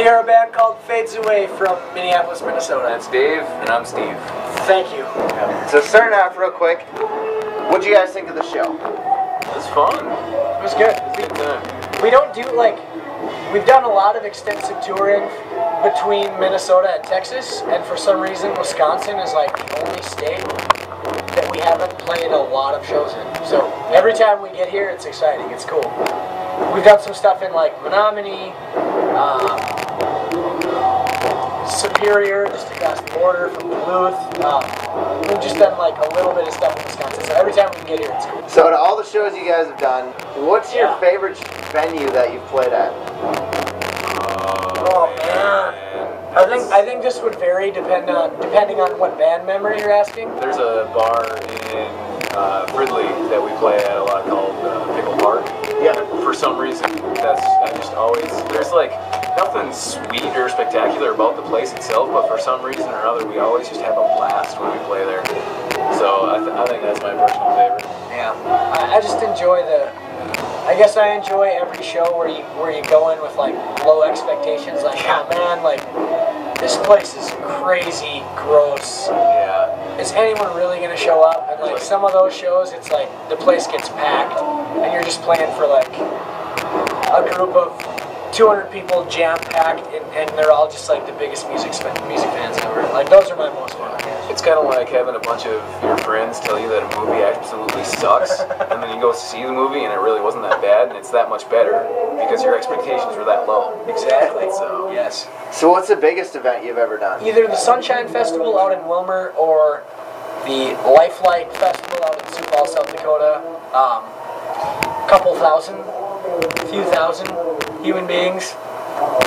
We are a band called Fades Away from Minneapolis, Minnesota. That's Dave, and I'm Steve. Thank you. So starting off real quick, what'd you guys think of the show? It was fun. It was good. It was a good time. We don't do, like, we've done a lot of extensive touring between Minnesota and Texas, and for some reason Wisconsin is like the only state that we haven't played a lot of shows in. So every time we get here, it's exciting. It's cool. We've done some stuff in like Menominee, Superior, just across the border from Duluth. We've just done like a little bit of stuff in Wisconsin. So every time we get here, it's cool. So to all the shows you guys have done, what's your favorite venue that you've played at? Oh man. I think this would vary depending on what band member you're asking. There's a bar in Ridley that we play at a lot called Pickle Park. Yeah. For some reason, there's like nothing sweet or spectacular about the place itself, but for some reason or other, we always just have a blast when we play there. So I think that's my personal favorite. Yeah. I just enjoy I guess I enjoy every show where you go in with like low expectations, like, oh man, like this place is crazy gross. Yeah. Is anyone really gonna show up? And like some of those shows, it's like the place gets packed, and you're just playing for like a group of 200 people jam-packed, and they're all just like the biggest music fans ever. Like those are my most fun. It's kind of like having a bunch of your friends tell you that a movie absolutely sucks, and then you go see the movie and it really wasn't that bad, and it's that much better because your expectations were that low. Exactly. So yes. So what's the biggest event you've ever done? Either the Sunshine Festival out in Wilmer or the Lifelight Festival out in Sioux Falls, South Dakota. A few thousand human beings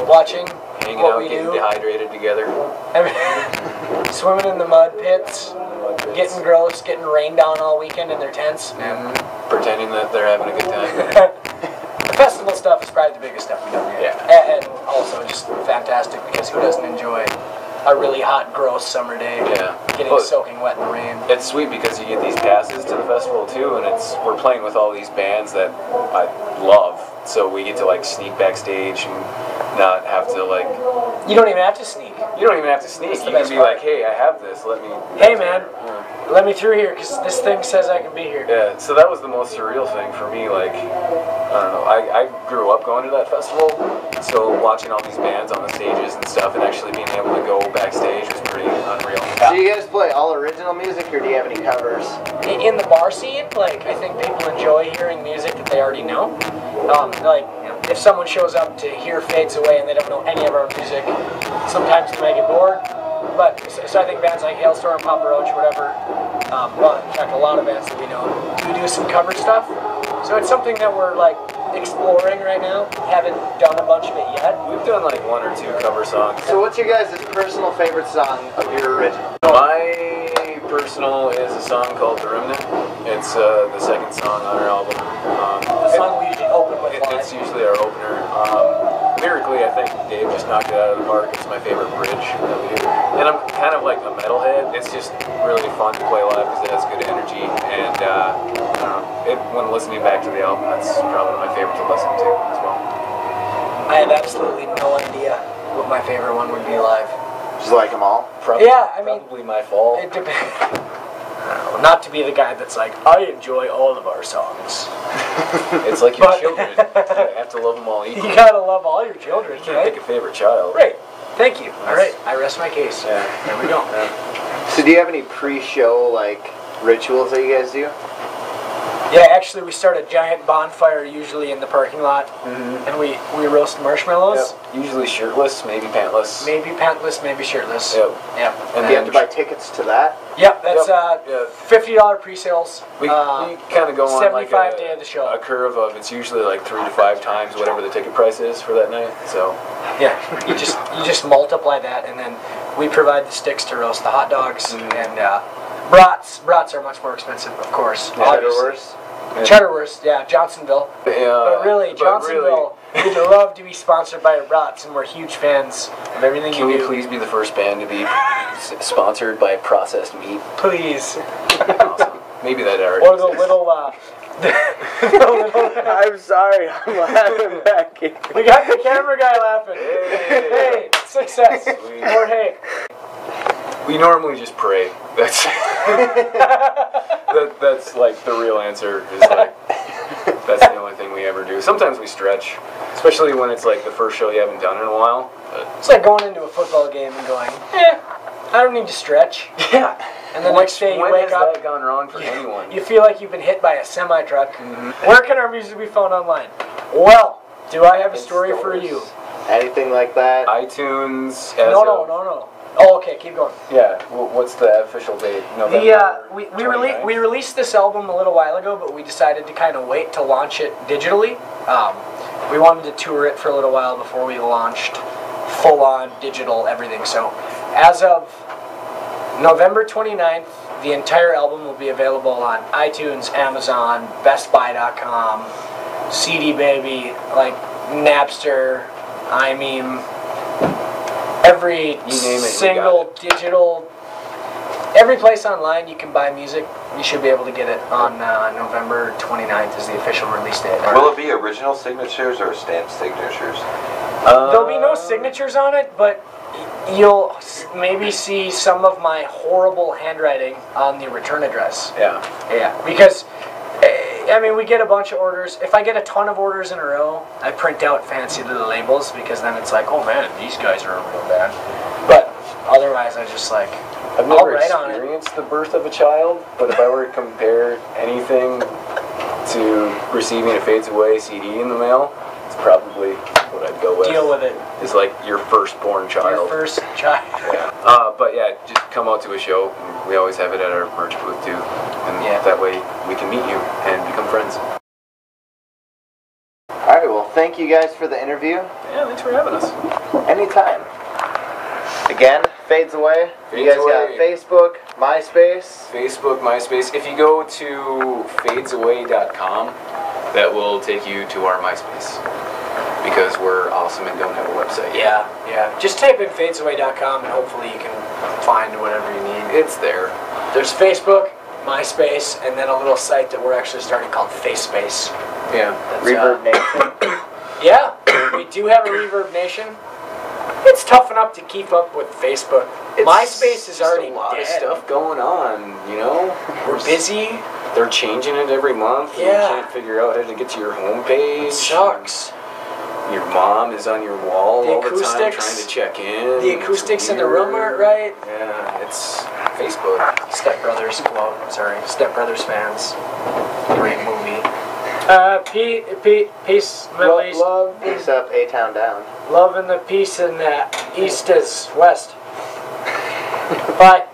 watching hanging what out, we getting do. dehydrated together. Swimming in the mud pits, getting gross, getting rained on all weekend in their tents. And pretending that they're having a good time. The festival stuff is probably the biggest stuff we've done here. Yeah. And also just fantastic because who doesn't enjoy a really hot, gross summer day? Yeah. Getting soaking wet in the rain. It's sweet because you get these passes to the festival too, and we're playing with all these bands that I love. So we get to like sneak backstage and not have to like. You don't even have to sneak. You don't even have to sneak. You can be like, hey, I have this. Hey man, let me through here because this thing says I can be here. Yeah. So that was the most surreal thing for me. Like, I don't know. I grew up going to that festival, so watching all these bands on the stages and stuff, and actually being able to go backstage was pretty unreal. So you guys play all original music, or do you have any covers? In the bar scene, like I think people enjoy hearing music that they already know. Like if someone shows up to hear Fades Away and they don't know any of our music, sometimes they might get bored. But so I think bands like Hailstorm, Papa Roach, whatever. Well, in fact, a lot of bands that we know do some cover stuff. So it's something that we're like exploring right now. Haven't done a bunch of it yet. We've done like 1 or 2 cover songs. So what's your guys' personal favorite song of your original? My personal is a song called The Remnant. It's the second song on our album. The song we usually open with live. It's usually our opener. Lyrically, I think Dave just knocked it out of the park. It's my favorite bridge that we do. And I'm kind of like a metalhead. It's just really fun to play live because it has good energy. And I don't know, when listening back to the album, that's probably one of my favorites to listen to as well. I have absolutely no idea what my favorite one would be live. Just like them all? Probably My Fall. It depends. Not to be the guy that's like, I enjoy all of our songs. It's like your children. You have to love them all equally. You gotta love all your children, You can't pick a favorite child. Right. Thank you. All right. I rest my case. Yeah. There we go. So do you have any pre-show like rituals that you guys do? Yeah, actually, we start a giant bonfire usually in the parking lot, and we roast marshmallows. Yep. Usually shirtless, maybe pantless. Maybe pantless, maybe shirtless. Yep. And you have to buy tickets to that? Yep, that's $50 pre-sales. We kind of go on like day of the show. A curve of it's usually like 3 to 5 times whatever the ticket price is for that night. So yeah, you just multiply that, and then we provide the sticks to roast the hot dogs, and brats are much more expensive, of course. Cheddarwurst? Cheddarwurst, yeah, Johnsonville. But really, Johnsonville would love to be sponsored by Brats, and we're huge fans of everything you do. Can we please be the first band to be sponsored by processed meat? Please. Awesome. Maybe that already Or the little, I'm sorry, I'm laughing back here. We got the camera guy laughing. Hey, success or hate? We normally just pray. That's that's like the real answer. Is like that's the only thing we ever do. Sometimes we stretch, especially when it's like the first show you haven't done in a while. But it's like going into a football game and going, I don't need to stretch. Yeah. And the next day you wake up. When has that gone wrong for anyone? You feel like you've been hit by a semi-truck. Mm-hmm. Where can our music be found online? Well, do I have a story for you? Anything like that? iTunes. No. Oh, okay, keep going. Yeah, what's the official date? November. We released this album a little while ago, but we decided to kind of wait to launch it digitally. We wanted to tour it for a little while before we launched full-on digital everything. So, as of November 29th, the entire album will be available on iTunes, Amazon, BestBuy.com, CD Baby, like Napster, every single digital, every place online you can buy music, you should be able to get it on November 29th is the official release date. Will it be original signatures or stamped signatures? There'll be no signatures on it, but you'll maybe see some of my horrible handwriting on the return address. Yeah, because we get a bunch of orders. If I get a ton of orders in a row, I print out fancy little labels because then it's like, oh man, these guys are a real band. But otherwise, I just like, I've never experienced the birth of a child, but if I were to compare anything to receiving a Fades Away CD in the mail, it's probably what I'd go with. Deal with it. It's like your firstborn child. Your first child. Yeah. But yeah, just come out to a show. We always have it at our merch booth too. And that way we can meet you and become friends. Alright, well thank you guys for the interview. Yeah, thanks for having us. Anytime. Again, Fades Away. You guys got Facebook, MySpace. Facebook, MySpace. If you go to fadesaway.com, that will take you to our MySpace. Because we're awesome and don't have a website yet. Yeah. Just type in fadesaway.com and hopefully you can find whatever you need. It's there. There's Facebook, MySpace, and then a little site that we're actually starting called FaceSpace. Yeah. Reverb Nation. Yeah, we do have a Reverb Nation. It's tough enough to keep up with Facebook. MySpace is already a lot dead. of stuff going on, you know? We're busy. They're changing it every month. Yeah. You can't figure out how to get to your homepage. It sucks. Your mom is on your wall all the time trying to check in. The acoustics in the room aren't right. Yeah, it's Facebook. Step Brothers quote. Sorry, Step Brothers fans. Great movie. Peace, Middle East. Love. Peace up, A-Town down. Love and the peace in the East is West. Bye.